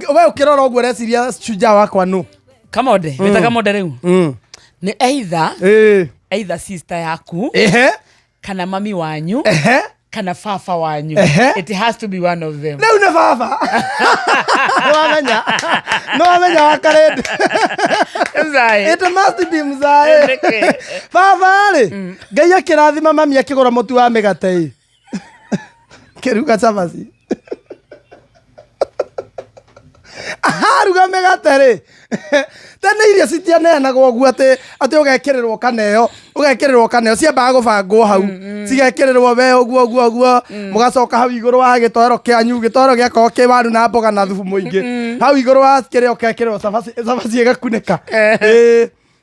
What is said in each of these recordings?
Wewe ukirora uguo reciria shujaa wakwa no. Kamode, weta kamode riu. Ni either sister yaku. Kana mami wanyu. Kana fafa wanyu. It has to be one of them. No, no fafa. No amenya wakarede. Mzai. It must be mzai. Fafa ali. Ngai akirathima mami akigura mutu wa migate. Kiruga chapati. Ruga migate ri. Tene iria citianeanagwo guo ati ugekererwo kaneo ciambaga gubangwo hau cigekererwo we guo mugacoka hau iguru wa gitoero kianyu gitoero giako kiwaru na mboga na thubu muingi hau iguru wa kire ugekererwo cabaci igakuneka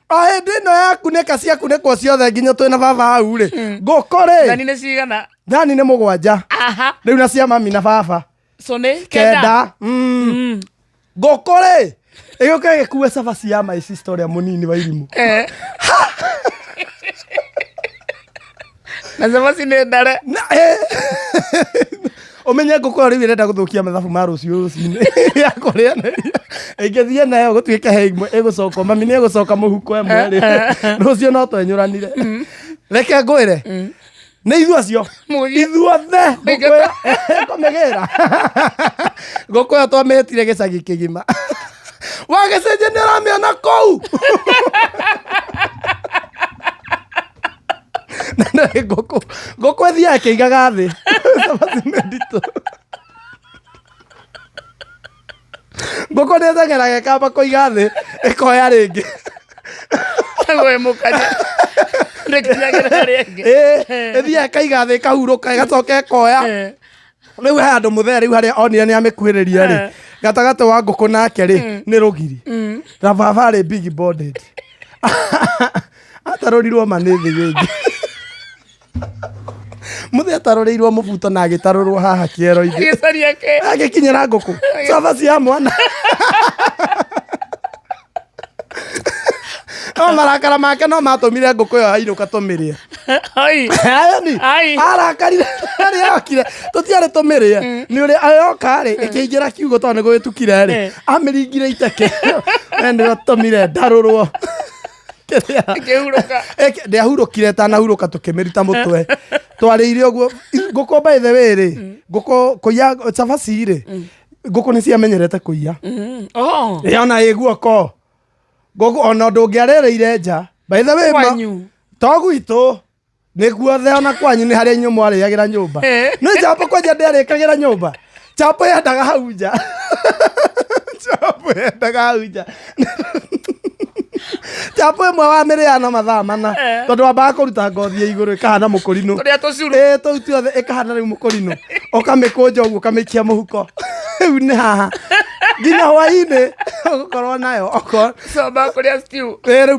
hindi no yakuneka ciakunekwo ciothe nginya twina baba hau ri ngukuri Thani ni cigana? Thani ni 7 riu na cia mami na baba so ni kenda ngukuri Ego kage kuwe cabaci ya my sister ya munini wa irimu. Na cabaci ni ndare. Omenye ngukora riu irenda guthukia mathabu ma ruciu-ini. Ya kuria na. Ingethie nayo gutuike he imwe egucoka mami ni egucoka muhuko emwe ri. Rucio no twenyuranire. Reke ngwire. Ni ithu acio. Ithuothe. Komegera. Ngukora twametire gicagi kigima. Wagecenje nĩ ũramĩona kũu na ngũkũ ĩthiaga ĩkĩigaga thĩ cabaci nĩ nditũ ngũkũ nĩ ĩteng'eraga ĩkamba kũiga thĩ ĩkoya rĩngĩ ĩthiaga ĩkaiga thĩ ĩkahurũka ĩgacoka ĩkoya rĩu he andũ mũthee rĩu harĩa onire nĩ amĩkuhĩrĩria rĩ gatagate wa ngũkũ nake rĩ nĩ rũgiri na baba rĩ big bonded atarorirwo manĩthĩ gĩngĩ mũthee ataroreirwo mũbuto na agĩtarũrwo haha kĩero-inĩ agĩkinyĩra ngũkũ cabaci ya mwana no marakara make no matũmire ngũkũ ĩyo ainũka tũmĩrĩe arakarire arĩa okire tũtiarĩ tũmĩrĩe nĩ ũrĩa ayoka rĩ ĩkĩingĩra kiugo tondũ nĩ gũgĩtukire rĩ amĩringire iteke nĩ tũmire ndarũrwo ndĩahurũkire tanahurũka tũkĩmĩruta mũtwe twarĩire ũguo ngũkũ by the way rĩ ngũkũ kũiya cabaci rĩ ngũkũ nĩ ciamenyerete kũiya ona ĩ guoko ngũkũ ona ndũngĩarĩrĩire nja by the way to gwitũ nĩ guothe ona kwanyu nĩ harĩa inyuĩ mwarĩagĩra nyũmba nĩ Chapo kwanja ndĩarĩkagĩra nyũmba Chapo yendaga hau nja Chapo ĩmwe wa mĩrĩano mathaa mana tondũ wambaga kũruta ngothi ya igũrũ ĩkahana mũkũrinũ tũu tuothe ĩkahana rĩu mũkũrinũ ũkamĩkũnja ũguo ũkamĩikia mũhuko rĩu nĩ haha nginya hwaĩ-inĩ ũgũkorwo nayo rĩu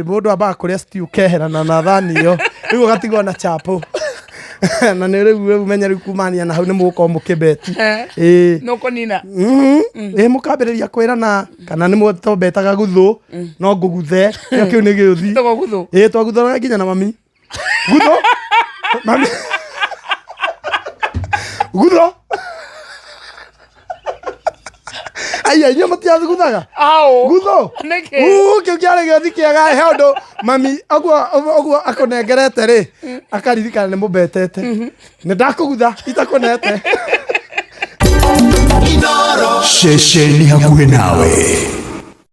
mũndũ ambaga kũrĩa stew keherana na thani ĩyo rĩu ũgatigwo na Chapo na nĩ rĩu menye rĩu kumania na hau nĩ mũgũkorwo mũkĩbeti mũkambĩrĩria kwĩrana kana nĩ mũtobetaga guthũ no ngũguthe kĩu nĩ gĩũthi twaguthanaga nginya na mami guthũ mami guthũ aya inyuĩ mũtiathuguthaga guthũ kĩu kĩarĩ gĩũthi kĩega he ũndũ mami ũguo akũnengerete rĩ akaririkana nĩ mũbetete nĩ ndakũgutha itakũnete Ceceni hakuhĩ nawe.